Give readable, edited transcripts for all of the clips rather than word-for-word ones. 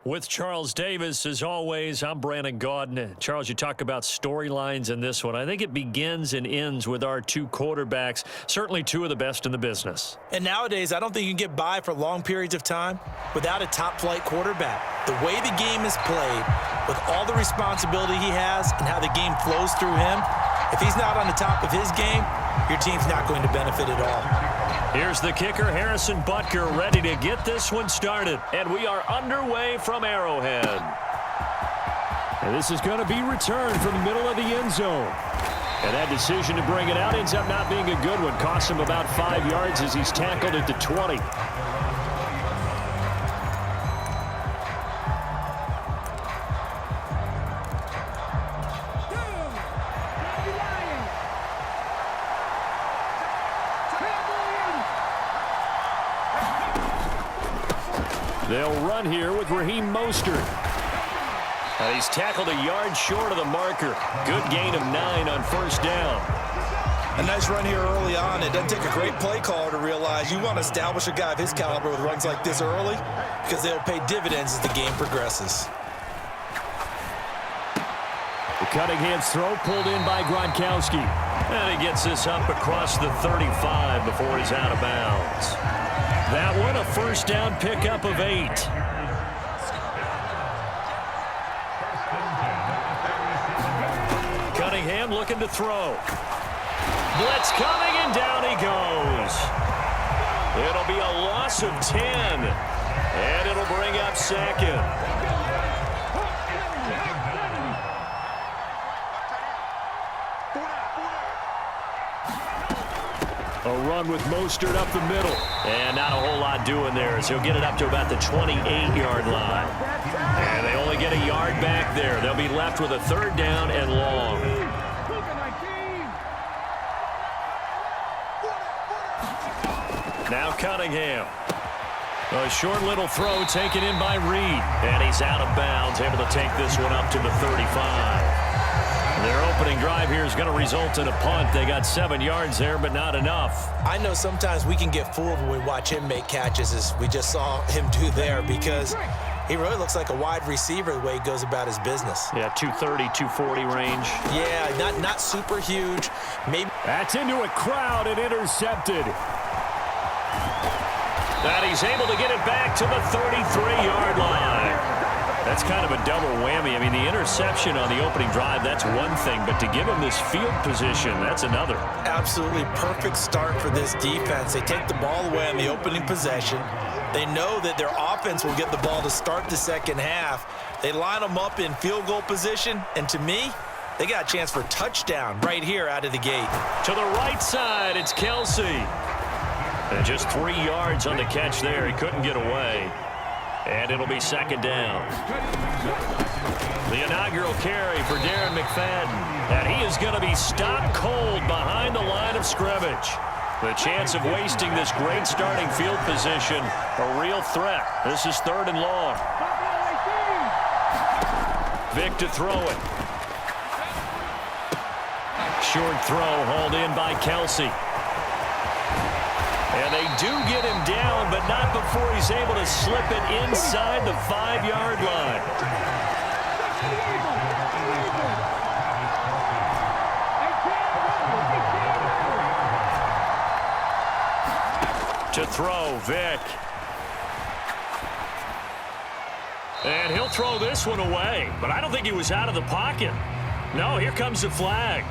With Charles Davis, as always, I'm Brandon Gaudin. Charles, you talk about storylines in this one. I think it begins and ends with our two quarterbacks, certainly two of the best in the business. And nowadays, I don't think you can get by for long periods of time without a top-flight quarterback. The way the game is played, with all the responsibility he has and how the game flows through him, if he's not on the top of his game, your team's not going to benefit at all. Here's the kicker, Harrison Butker, ready to get this one started. And we are underway from Arrowhead. And this is going to be returned from the middle of the end zone. And that decision to bring it out ends up not being a good one. Costs him about 5 yards as he's tackled at the 20. They'll run here with Raheem Mostert. And he's tackled a yard short of the marker. Good gain of 9 on first down. A nice run here early on. It doesn't take a great play caller to realize you want to establish a guy of his caliber with runs like this early because they'll pay dividends as the game progresses. The Cunningham's throw pulled in by Gronkowski. And he gets this up across the 35 before he's out of bounds. That one, a first down pickup of 8. Cunningham looking to throw. Blitz coming, and down he goes. It'll be a loss of 10. And it'll bring up second. A run with Mostert up the middle. And not a whole lot doing there as he'll get it up to about the 28-yard line. And they only get a yard back there. They'll be left with a third down and long. Now Cunningham. A short little throw taken in by Reed. And he's out of bounds, able to take this one up to the 35. Their opening drive here is going to result in a punt. They got 7 yards there, but not enough. I know sometimes we can get fooled when we watch him make catches, as we just saw him do there, because he really looks like a wide receiver the way he goes about his business. Yeah, 230, 240 range. Yeah, not super huge. Maybe that's into a crowd and intercepted. That he's able to get it back to the 33-yard line. That's kind of a double whammy. I mean, the interception on the opening drive, that's one thing, but to give him this field position, that's another. Absolutely perfect start for this defense. They take the ball away on the opening possession. They know that their offense will get the ball to start the second half. They line them up in field goal position, and to me, they got a chance for a touchdown right here out of the gate. To the right side, it's Kelsey. And just 3 yards on the catch there. He couldn't get away. And it'll be second down. The inaugural carry for Darren McFadden. And he is going to be stopped cold behind the line of scrimmage. The chance of wasting this great starting field position, a real threat. This is third and long. Vic to throw it. Short throw hauled in by Kelsey. And they do get him down, but not before he's able to slip it inside the 5-yard line. To throw, Vic. And he'll throw this one away, but I don't think he was out of the pocket. No, here comes the flag.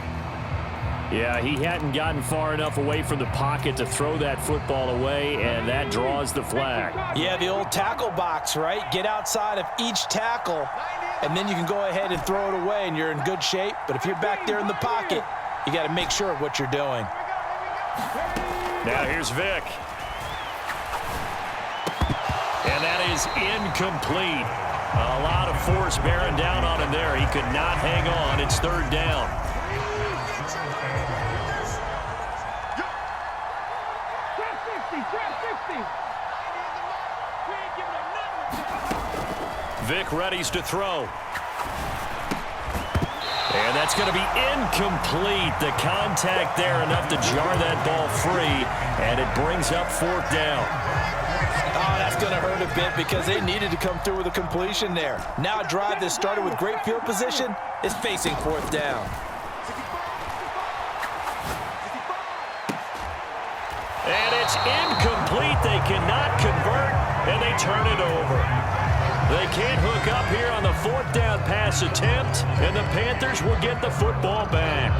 Yeah, he hadn't gotten far enough away from the pocket to throw that football away, and that draws the flag. Yeah, the old tackle box, right? Get outside of each tackle, and then you can go ahead and throw it away, and you're in good shape. But if you're back there in the pocket, you got to make sure of what you're doing. Now here's Vic. And that is incomplete. A lot of force bearing down on him there. He could not hang on. It's third down. Vic readies to throw. And that's going to be incomplete. The contact there enough to jar that ball free, and it brings up fourth down. Oh, that's going to hurt a bit because they needed to come through with a completion there. Now a drive that started with great field position is facing fourth down. And it's incomplete. They cannot convert, and they turn it over. They can't hook up here on the fourth down pass attempt, and the Panthers will get the football back.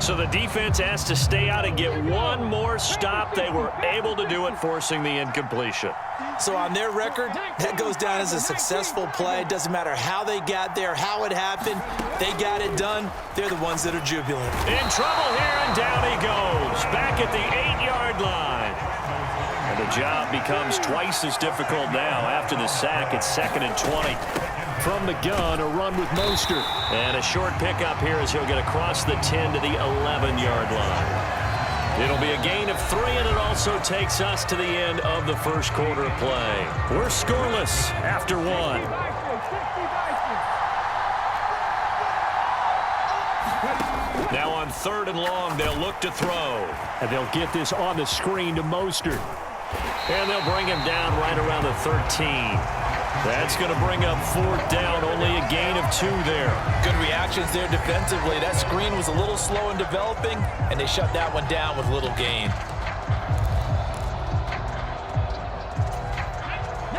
So the defense has to stay out and get one more stop. They were able to do it, forcing the incompletion. So on their record, that goes down as a successful play. It doesn't matter how they got there, how it happened. They got it done. They're the ones that are jubilant. In trouble here, and down he goes. Back at the 8-yard line. And the job becomes twice as difficult now after the sack. It's 2nd and 20. From the gun, a run with Mostert. And a short pickup here as he'll get across the 10 to the 11-yard line. It'll be a gain of 3, and it also takes us to the end of the first quarter of play. We're scoreless after 1. Now on 3rd and long, they'll look to throw. And they'll get this on the screen to Mostert. And they'll bring him down right around the 13. That's going to bring up 4th down, only a gain of 2 there. Good reactions there defensively. That screen was a little slow in developing, and they shut that one down with little gain.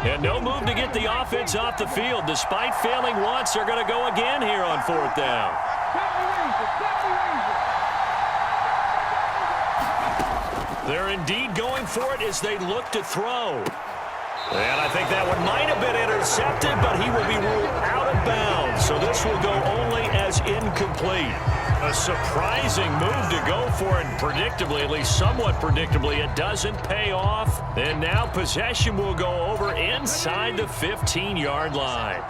And no move to get the offense off the field. Despite failing once, they're going to go again here on 4th down. They're indeed going for it as they look to throw. And I think that one might have been intercepted, but he will be ruled out of bounds. So this will go only as incomplete. A surprising move to go for it, and predictably, at least somewhat predictably, it doesn't pay off. And now possession will go over inside the 15-yard line.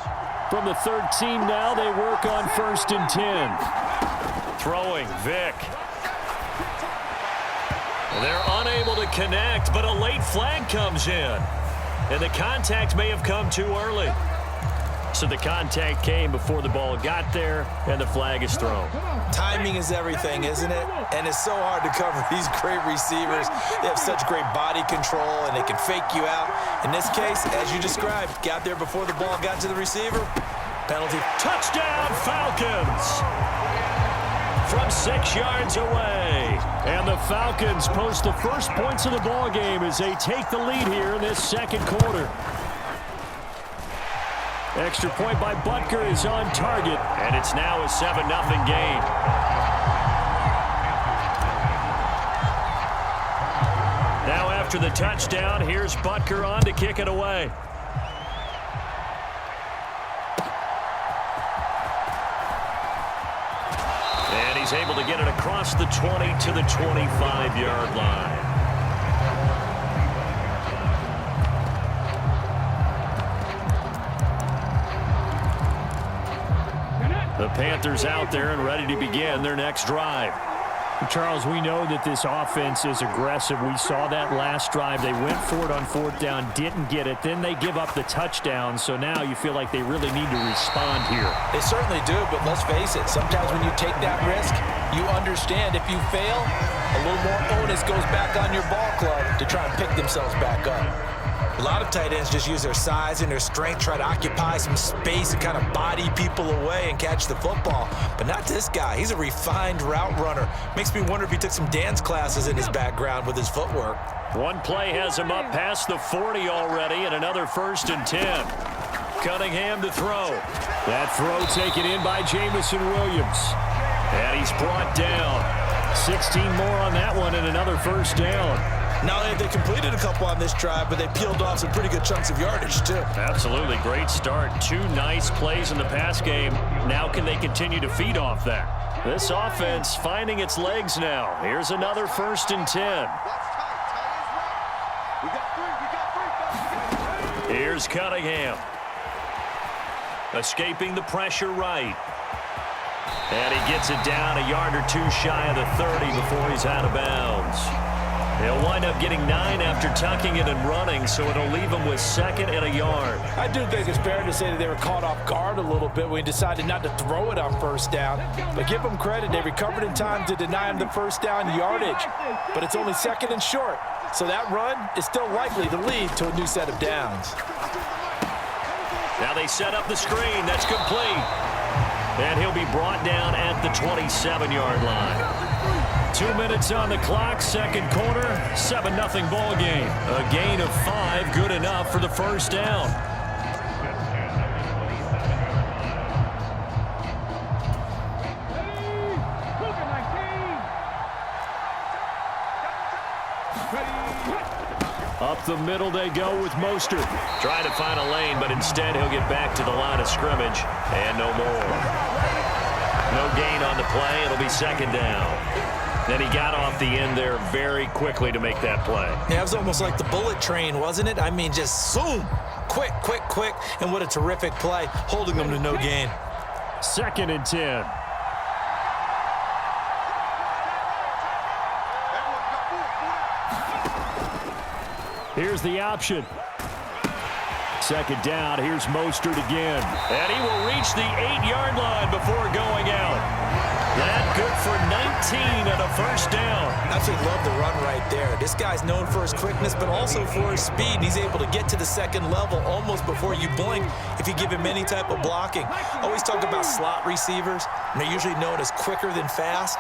From the 13 now, they work on 1st and 10. Throwing, Vick. They're unable to connect, but a late flag comes in. And the contact may have come too early. So the contact came before the ball got there, and the flag is thrown. Timing is everything, isn't it? And it's so hard to cover these great receivers. They have such great body control, and they can fake you out. In this case, as you described, got there before the ball got to the receiver. Penalty. Touchdown, Falcons! From 6 yards away. And the Falcons post the first points of the ball game as they take the lead here in this second quarter. Extra point by Butker is on target. And it's now a 7-0 game. Now after the touchdown, here's Butker on to kick it away. And he's able to get it across the 20 to the 25-yard line. The Panthers out there and ready to begin their next drive. Charles, we know that this offense is aggressive. We saw that last drive. They went for it on 4th down, didn't get it. Then they give up the touchdown. So now you feel like they really need to respond here. They certainly do, but let's face it. Sometimes when you take that risk, you understand if you fail, a little more onus goes back on your ball club to try and pick themselves back up. A lot of tight ends just use their size and their strength, try to occupy some space and kind of body people away and catch the football. But not this guy. He's a refined route runner. Makes me wonder if he took some dance classes in his background with his footwork. One play has him up past the 40 already, and another 1st and 10. Cunningham to throw. That throw taken in by Jamison Williams. And he's brought down. 16 more on that one and another 1st down. Not only have they completed a couple on this drive, but they peeled off some pretty good chunks of yardage, too. Absolutely. Great start. 2 nice plays in the pass game. Now can they continue to feed off that? This offense finding its legs now. Here's another 1st and 10. Here's Cunningham. Escaping the pressure right. And he gets it down a yard or 2 shy of the 30 before he's out of bounds. He'll wind up getting 9 after tucking it and running, so it'll leave him with 2nd and a yard. I do think it's fair to say that they were caught off guard a little bit when he decided not to throw it on 1st down. But give them credit, they recovered in time to deny him the 1st down yardage. But it's only 2nd and short. So that run is still likely to lead to a new set of downs. Now they set up the screen. That's complete. And he'll be brought down at the 27-yard line. 2 minutes on the clock, second quarter, 7-0 ball game. A gain of 5, good enough for the first down. Up the middle they go with Mostert. Trying to find a lane, but instead he'll get back to the line of scrimmage. And no more. No gain on the play. It'll be second down. Then he got off the end there very quickly to make that play. Yeah, it was almost like the bullet train, wasn't it? I mean, just zoom. Quick, quick, quick. And what a terrific play, holding them to no gain. 2nd and 10. Here's the option. Second down. Here's Mostert again. And he will reach the 8-yard line before going out. That good for 19 and a first down. Absolutely love the run right there. This guy's known for his quickness, but also for his speed. He's able to get to the second level almost before you blink if you give him any type of blocking. Always talk about slot receivers, and they're usually known as quicker than fast.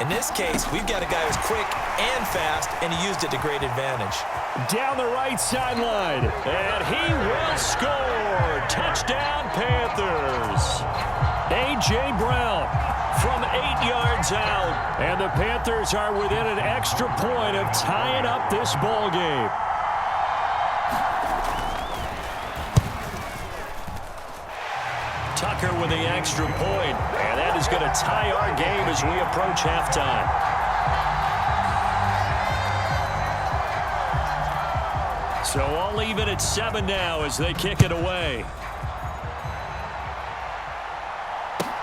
In this case, we've got a guy who's quick and fast, and he used it to great advantage. Down the right sideline. And he will score. Touchdown, Panthers. A.J. Brown from 8 yards out. And the Panthers are within an extra point of tying up this ball game. Tucker with the extra point. And that is going to tie our game as we approach halftime. So all even at 7 now as they kick it away.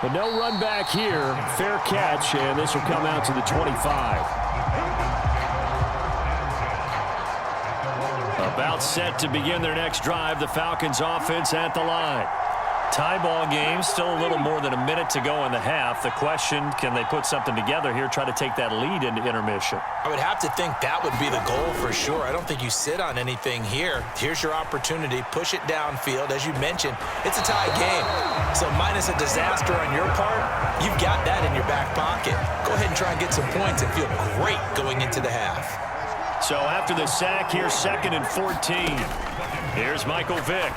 But no run back here. Fair catch, and this will come out to the 25. About set to begin their next drive. The Falcons offense at the line. Tie ball game, still a little more than a minute to go in the half. The question, can they put something together here, try to take that lead into intermission? I would have to think that would be the goal for sure. I don't think you sit on anything here. Here's your opportunity. Push it downfield. As you mentioned, it's a tie game. So minus a disaster on your part, you've got that in your back pocket. Go ahead and try and get some points and feel great going into the half. So after the sack, here's 2nd and 14. Here's Michael Vick.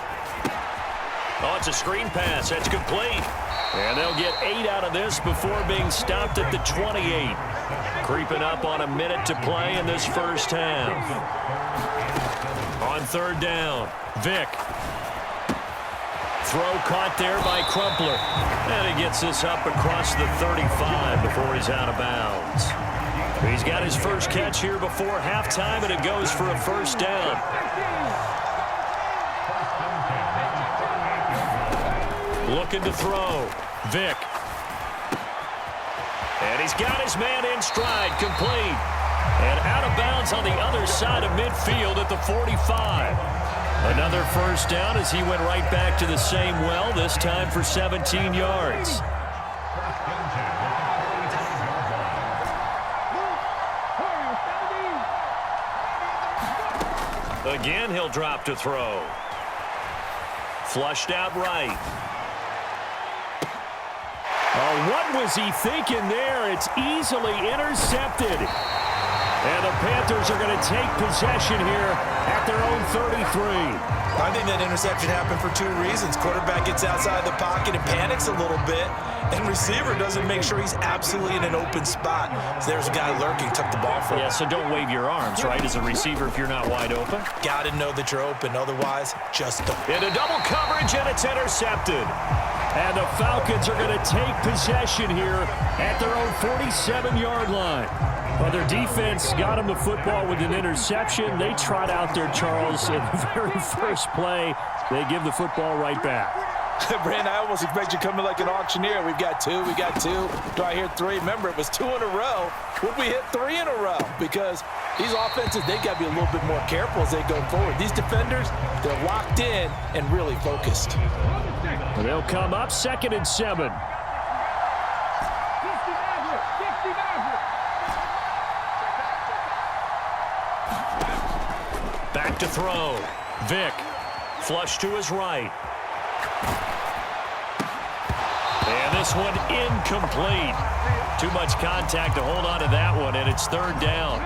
Oh, it's a screen pass. That's complete. And they'll get 8 out of this before being stopped at the 28. Creeping up on a minute to play in this first half. On 3rd down, Vick. Throw caught there by Crumpler. And he gets this up across the 35 before he's out of bounds. He's got his first catch here before halftime, and it goes for a first down. Looking to throw. Vick. And he's got his man in stride, complete. And out of bounds on the other side of midfield at the 45. Another first down as he went right back to the same well, this time for 17 yards. Again, he'll drop to throw. Flushed out right. Oh, what was he thinking there? It's easily intercepted. And the Panthers are going to take possession here at their own 33. I think that interception happened for 2 reasons. Quarterback gets outside the pocket and panics a little bit, and receiver doesn't make sure he's absolutely in an open spot. So there's a guy lurking, took the ball from him. Yeah, so don't wave your arms, right, as a receiver if you're not wide open. Got to know that you're open. Otherwise, just don't. Into double coverage, and it's intercepted. And the Falcons are going to take possession here at their own 47-yard line. Well, their defense got them the football with an interception. They trot out there, Charles, in the very first play. They give the football right back. Brandon, I almost expect you coming like an auctioneer. We've got 2, we got 2. Do I hear 3? Remember, it was 2 in a row. Would we hit 3 in a row? Because these offenses, they got to be a little bit more careful as they go forward. These defenders, they're locked in and really focused. They'll come up 2nd and 7. to throw. Vick, flush to his right. And this one incomplete. Too much contact to hold on to that one, and it's third down.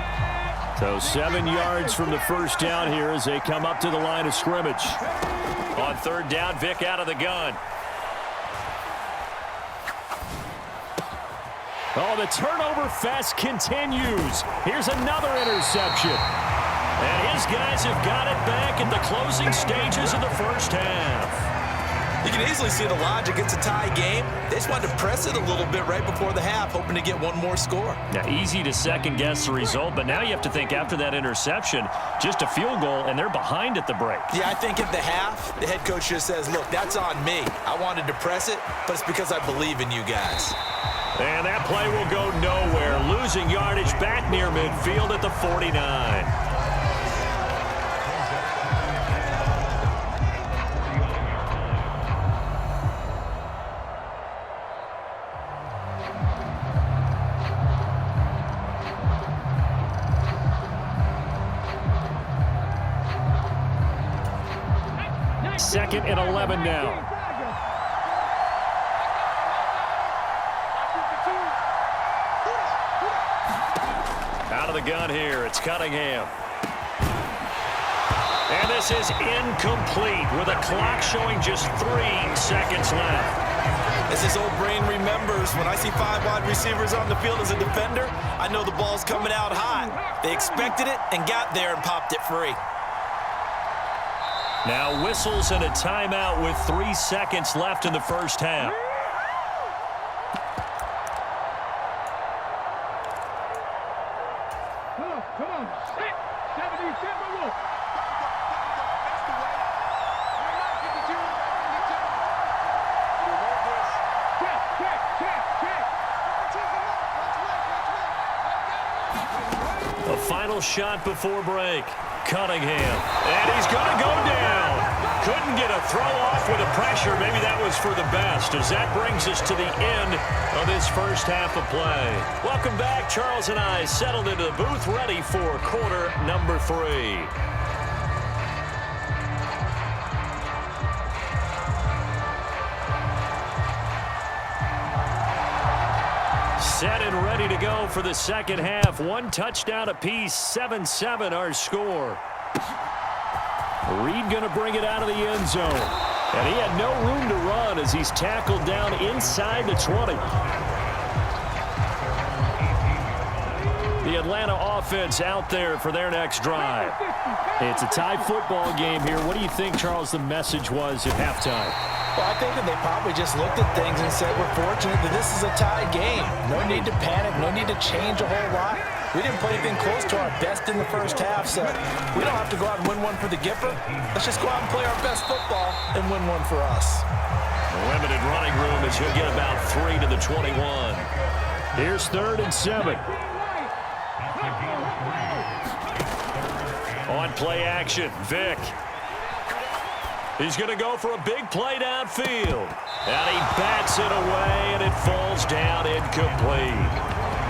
So 7 yards from the first down here as they come up to the line of scrimmage. On third down, Vick out of the gun. Oh, the turnover fest continues. Here's another interception. And his guys have got it back in the closing stages of the first half. You can easily see the logic. It's a tie game. They just wanted to press it a little bit right before the half, hoping to get one more score. Now, easy to second-guess the result, but now you have to think after that interception, just a field goal, and they're behind at the break. Yeah, I think at the half, the head coach just says, look, that's on me. I wanted to press it, but it's because I believe in you guys. And that play will go nowhere. Losing yardage back near midfield at the 49. Second and 11 now. Out of the gun here, it's Cunningham. And this is incomplete with a clock showing just 3 seconds left. As his old brain remembers, when I see 5 wide receivers on the field as a defender, I know the ball's coming out hot. They expected it and got there and popped it free. Now whistles and a timeout with 3 seconds left in the first half. Come on. 70, A final shot before break. Cunningham. And he's going to go down. Couldn't get a throw off with the pressure. Maybe that was for the best, as that brings us to the end of this first half of play. Welcome back. Charles and I settled into the booth, ready for quarter number 3. Set and ready to go for the second half. 1 touchdown apiece, 7-7 our score. Reed going to bring it out of the end zone. And he had no room to run as he's tackled down inside the 20. The Atlanta offense out there for their next drive. It's a tie football game here. What do you think, Charles, the message was at halftime? Well, I think that they probably just looked at things and said, we're fortunate that this is a tie game. No need to panic, no need to change a whole lot. We didn't play anything close to our best in the first half, so we don't have to go out and win one for the Gipper. Let's just go out and play our best football and win one for us. Limited running room as he'll get about 3 to the 21. Here's 3rd and 7. On play action, Vick. He's going to go for a big play downfield. And he bats it away, and it falls down incomplete.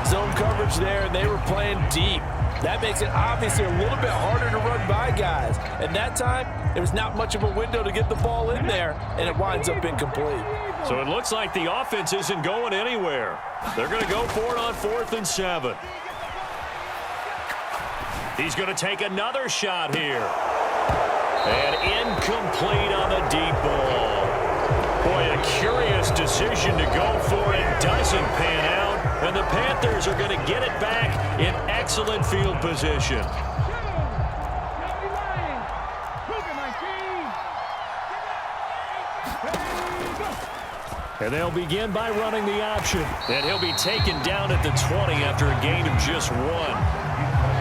Zone coverage there, and they were playing deep. That makes it obviously a little bit harder to run by guys. And that time, there was not much of a window to get the ball in there, and it winds up incomplete. So it looks like the offense isn't going anywhere. They're going to go for it on 4th and 7. He's going to take another shot here. And incomplete on the deep ball. Boy, a curious decision to go for it. Doesn't pan out. And the Panthers are going to get it back in excellent field position. And they'll begin by running the option. And he'll be taken down at the 20 after a gain of just 1.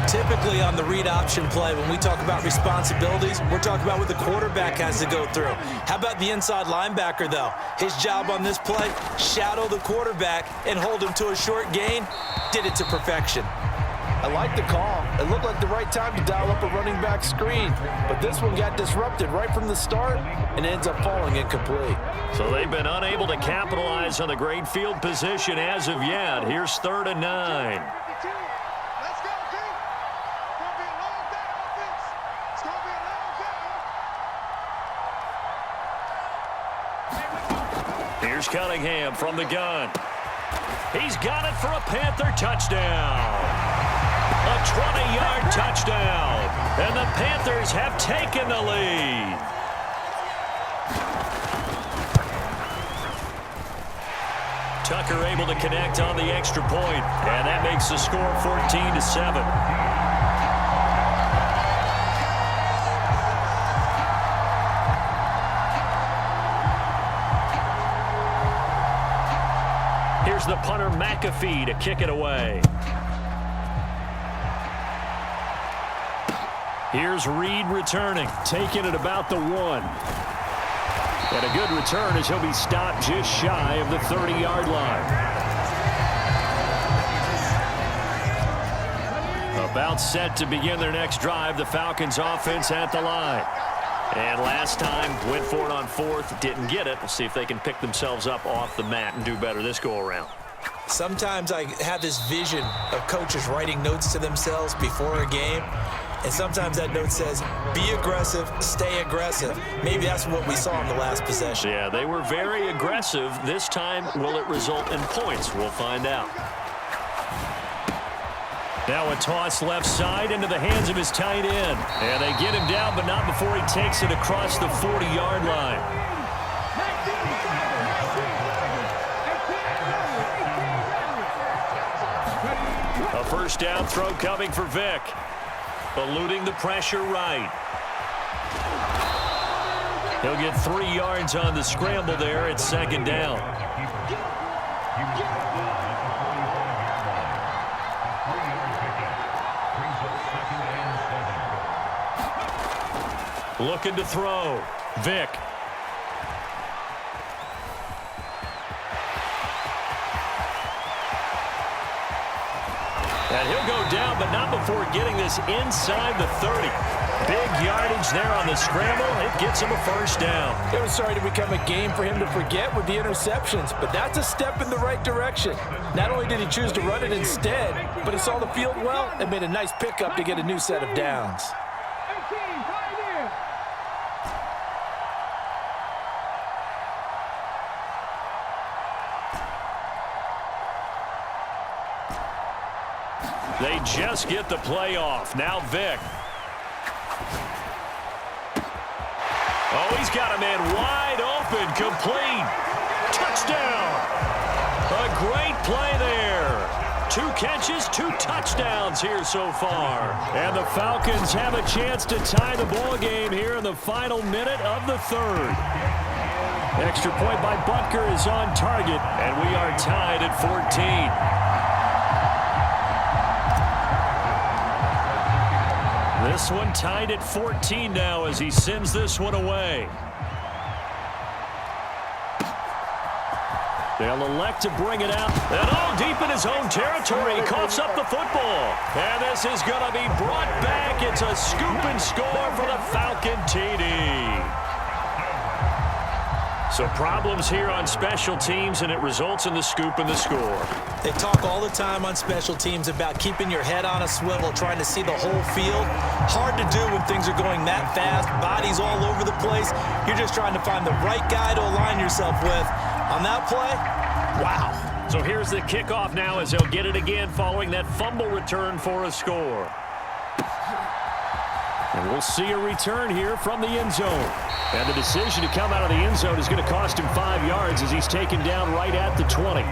Typically on the read option play, when we talk about responsibilities, we're talking about what the quarterback has to go through. How about the inside linebacker, though? His job on this play, shadow the quarterback and hold him to a short gain. Did it to perfection. I like the call. It looked like the right time to dial up a running back screen. But this one got disrupted right from the start and ends up falling incomplete. So they've been unable to capitalize on the great field position as of yet. Here's 3rd and 9. Here's Cunningham from the gun. He's got it for a Panther touchdown. A 20-yard touchdown. And the Panthers have taken the lead. Tucker able to connect on the extra point, and that makes the score 14-7. Here's the punter McAfee to kick it away. Here's Reed returning, taking it about the 1. And a good return as he'll be stopped just shy of the 30-yard line. About set to begin their next drive, the Falcons offense at the line. And last time, went for it on 4th, didn't get it. We'll see if they can pick themselves up off the mat and do better this go-around. Sometimes I have this vision of coaches writing notes to themselves before a game. And sometimes that note says, be aggressive, stay aggressive. Maybe that's what we saw in the last possession. Yeah, they were very aggressive. This time, will it result in points? We'll find out. Now a toss left side into the hands of his tight end. And they get him down, but not before he takes it across the 40-yard line. A first down throw coming for Vick. Eluding the pressure right. He'll get 3 yards on the scramble there. It's second down. Looking to throw. Vick. And he'll go down, but not before getting this inside the 30. Big yardage there on the scramble. It gets him a first down. It was starting to become a game for him to forget with the interceptions, but that's a step in the right direction. Not only did he choose to run it instead, but he saw the field well and made a nice pickup to get a new set of downs. They just get the play off. Now Vick. Oh, he's got a man wide open, complete. Touchdown. A great play there. 2 catches, 2 touchdowns here so far. And the Falcons have a chance to tie the ball game here in the final minute of the 3rd. Extra point by Butker is on target, and we are tied at 14. This one tied at 14 now as he sends this one away. They'll elect to bring it out. And all deep in his own territory. He coughs up the football. And this is going to be brought back. It's a scoop and score for the Falcon TD. So problems here on special teams, and it results in the scoop and the score. They talk all the time on special teams about keeping your head on a swivel, trying to see the whole field. Hard to do when things are going that fast, bodies all over the place. You're just trying to find the right guy to align yourself with. On that play, wow. So here's the kickoff now as they'll get it again following that fumble return for a score. And we'll see a return here from the end zone. And the decision to come out of the end zone is going to cost him 5 yards as he's taken down right at the 20.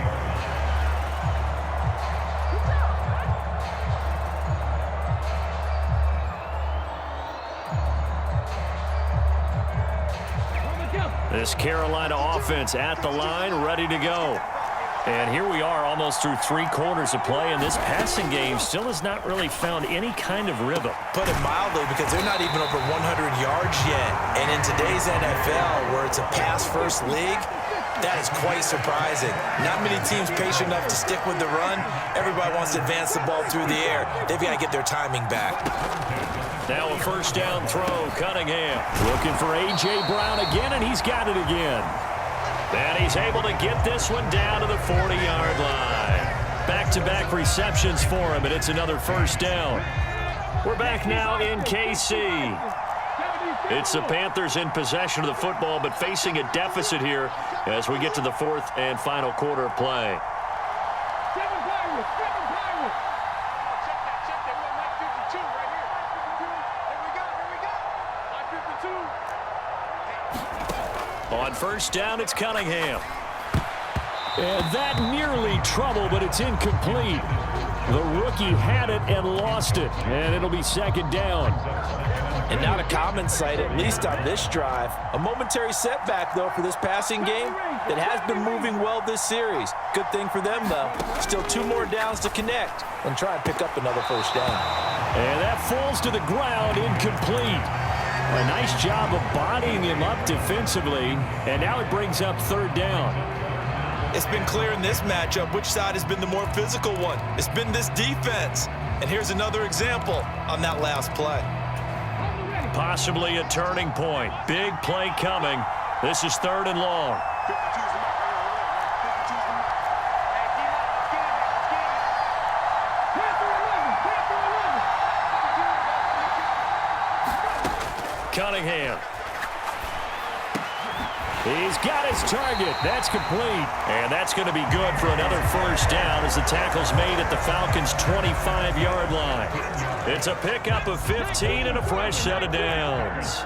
This Carolina offense at the line, ready to go. And here we are almost through 3 quarters of play, and this passing game still has not really found any kind of rhythm. Put it mildly, because they're not even over 100 yards yet. And in today's NFL, where it's a pass-first league, that is quite surprising. Not many teams patient enough to stick with the run. Everybody wants to advance the ball through the air. They've got to get their timing back. Now a first down throw, Cunningham. Looking for A.J. Brown again, and he's got it again. And he's able to get this one down to the 40-yard line. Back-to-back receptions for him, and it's another first down. We're back now in KC. It's the Panthers in possession of the football, but facing a deficit here as we get to the fourth and final quarter of play. On first down, it's Cunningham. And that nearly trouble, but it's incomplete. The rookie had it and lost it, and it'll be second down. And not a common sight, at least on this drive. A momentary setback, though, for this passing game that has been moving well this series. Good thing for them, though. Still 2 more downs to connect and try and pick up another first down. And that falls to the ground, incomplete. A nice job of bodying him up defensively, and now it brings up third down. It's been clear in this matchup which side has been the more physical one. It's been this defense. And here's another example on that last play. Possibly a turning point. Big play coming. This is third and long. Cunningham. He's got his target. That's complete. And that's going to be good for another first down as the tackle's made at the Falcons' 25-yard line. It's a pickup of 15 and a fresh set of downs.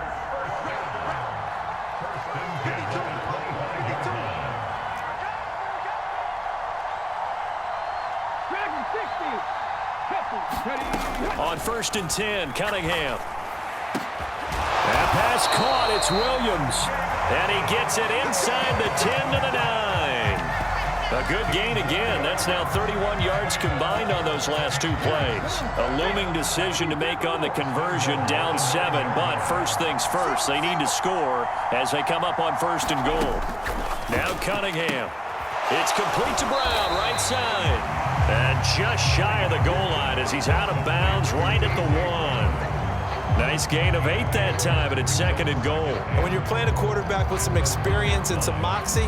On first and 10, Cunningham. That pass caught. It's Williams. And he gets it inside the 10 to the 9. A good gain again. That's now 31 yards combined on those last 2 plays. A looming decision to make on the conversion, down 7. But first things first, they need to score as they come up on first and goal. Now Cunningham. It's complete to Brown, right side. And just shy of the goal line as he's out of bounds right at the 1. Nice gain of 8 that time, but it's second and goal. And when you're playing a quarterback with some experience and some moxie,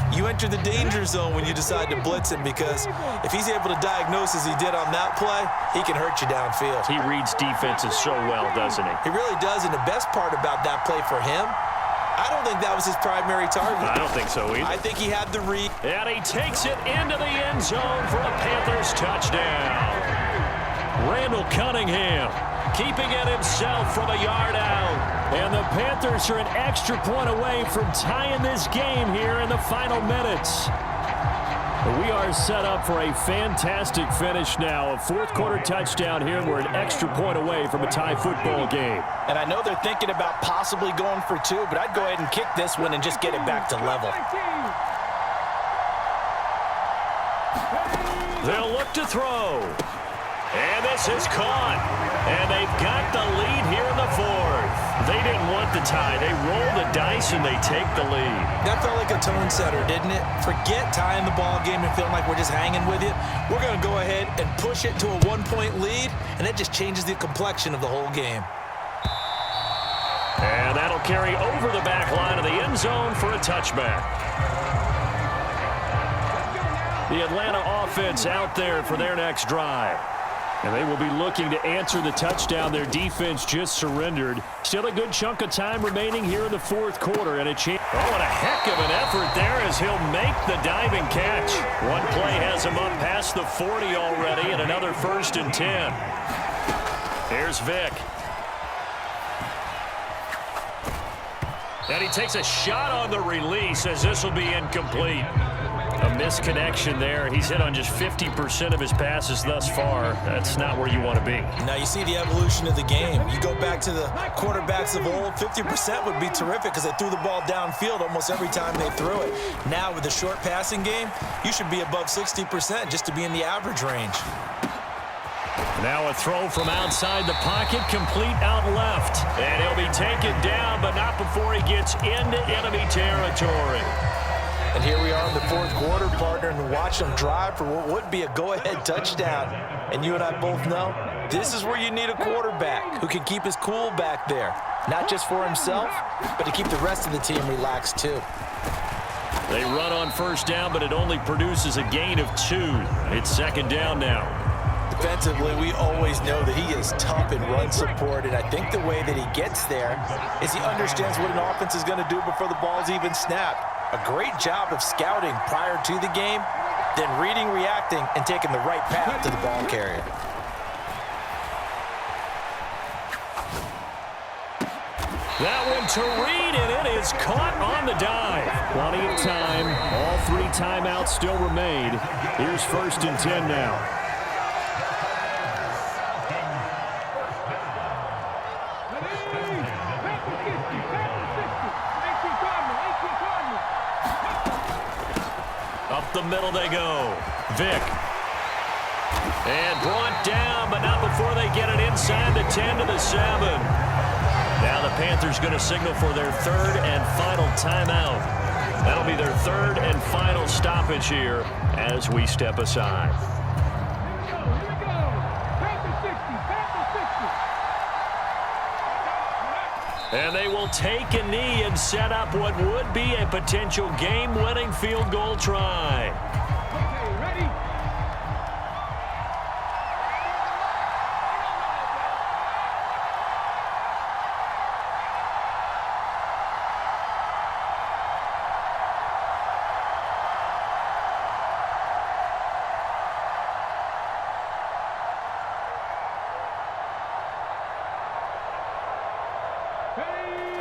you enter the danger zone when you decide to blitz him, because if he's able to diagnose as he did on that play, he can hurt you downfield. He reads defenses so well, doesn't he? He really does, and the best part about that play for him, I don't think that was his primary target. I don't think so either. I think he had the read. And he takes it into the end zone for a Panthers touchdown. Randall Cunningham keeping it himself from a yard out. And the Panthers are an extra point away from tying this game here in the final minutes. We are set up for a fantastic finish now. A fourth quarter touchdown here, and we're an extra point away from a tie football game. And I know they're thinking about possibly going for 2, but I'd go ahead and kick this one and just get it back to level. They'll look to throw. And this is caught. And they've got the lead here in the fourth. They didn't want the tie. They roll the dice and they take the lead. That felt like a tone setter, didn't it? Forget tying the ball game and feeling like we're just hanging with you. We're going to go ahead and push it to a 1-point lead, and it just changes the complexion of the whole game. And that'll carry over the back line of the end zone for a touchback. The Atlanta offense out there for their next drive. And they will be looking to answer the touchdown their defense just surrendered. Still a good chunk of time remaining here in the fourth quarter. And a chance. Oh, and a heck of an effort there as he'll make the diving catch. One play has him up past the 40 already, and another first and 10. Here's Vick. And he takes a shot on the release as this will be incomplete. A misconnection there. He's hit on just 50% of his passes thus far. That's not where you want to be. Now you see the evolution of the game. You go back to the quarterbacks of old, 50% would be terrific because they threw the ball downfield almost every time they threw it. Now with the short passing game, you should be above 60% just to be in the average range. Now a throw from outside the pocket, complete out left. And he'll be taken down, but not before he gets into enemy territory. And here we are in the fourth quarter, partner, and watch them drive for what would be a go-ahead touchdown. And you and I both know this is where you need a quarterback who can keep his cool back there. Not just for himself, but to keep the rest of the team relaxed too. They run on first down, but it only produces a gain of 2. It's second down now. defensively, we always know that he is tough in run support, and I think the way that he gets there is he understands what an offense is going to do before the ball's even snapped. A great job of scouting prior to the game, then reading, reacting, and taking the right path to the ball carrier. That one to Reed, and it is caught on the dive. Plenty of time. All 3 timeouts still remain. Here's 1st and 10 now. Up the middle they go. Vick. And brought down, but not before they get it inside the 10 to the 7. Now the Panthers going to signal for their 3rd and final timeout. That'll be their 3rd and final stoppage here as we step aside. And they will take a knee and set up what would be a potential game-winning field goal try. Okay, ready?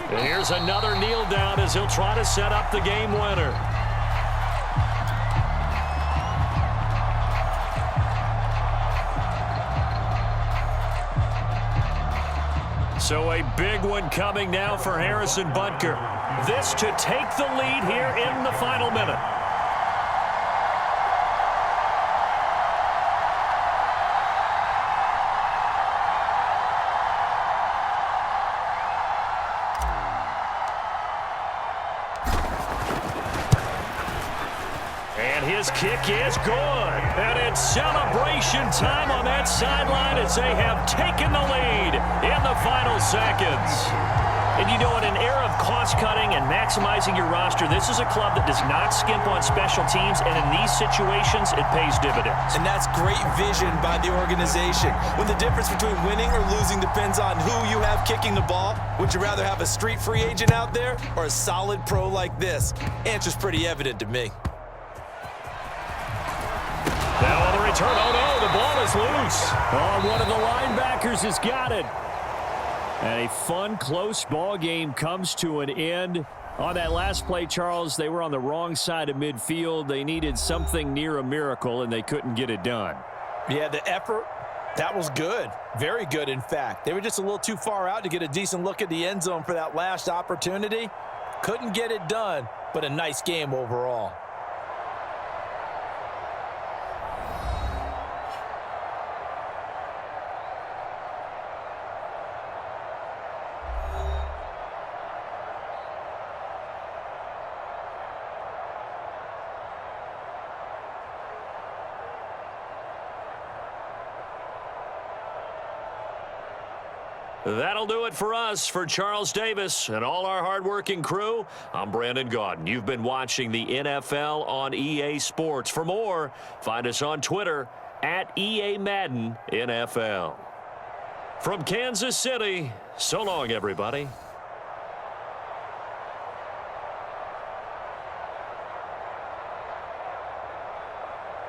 And here's another kneel down as he'll try to set up the game winner. So a big one coming now for Harrison Butker. This to take the lead here in the final minute. His kick is good, and it's celebration time on that sideline as they have taken the lead in the final seconds. And you know, in an era of cost-cutting and maximizing your roster, this is a club that does not skimp on special teams, and in these situations, it pays dividends. And that's great vision by the organization. When the difference between winning or losing depends on who you have kicking the ball, would you rather have a street free agent out there or a solid pro like this? Answer's pretty evident to me. Now on the return, oh no, the ball is loose. Oh, one of the linebackers has got it. And a fun, close ball game comes to an end. On that last play, Charles, they were on the wrong side of midfield. They needed something near a miracle, and they couldn't get it done. Yeah, the effort, that was good. Very good, in fact. They were just a little too far out to get a decent look at the end zone for that last opportunity. Couldn't get it done, but a nice game overall. That'll do it for us. For Charles Davis and all our hardworking crew, I'm Brandon Gaudin. You've been watching the NFL on EA Sports. For more, find us on Twitter at EA Madden NFL. From Kansas City, so long, everybody.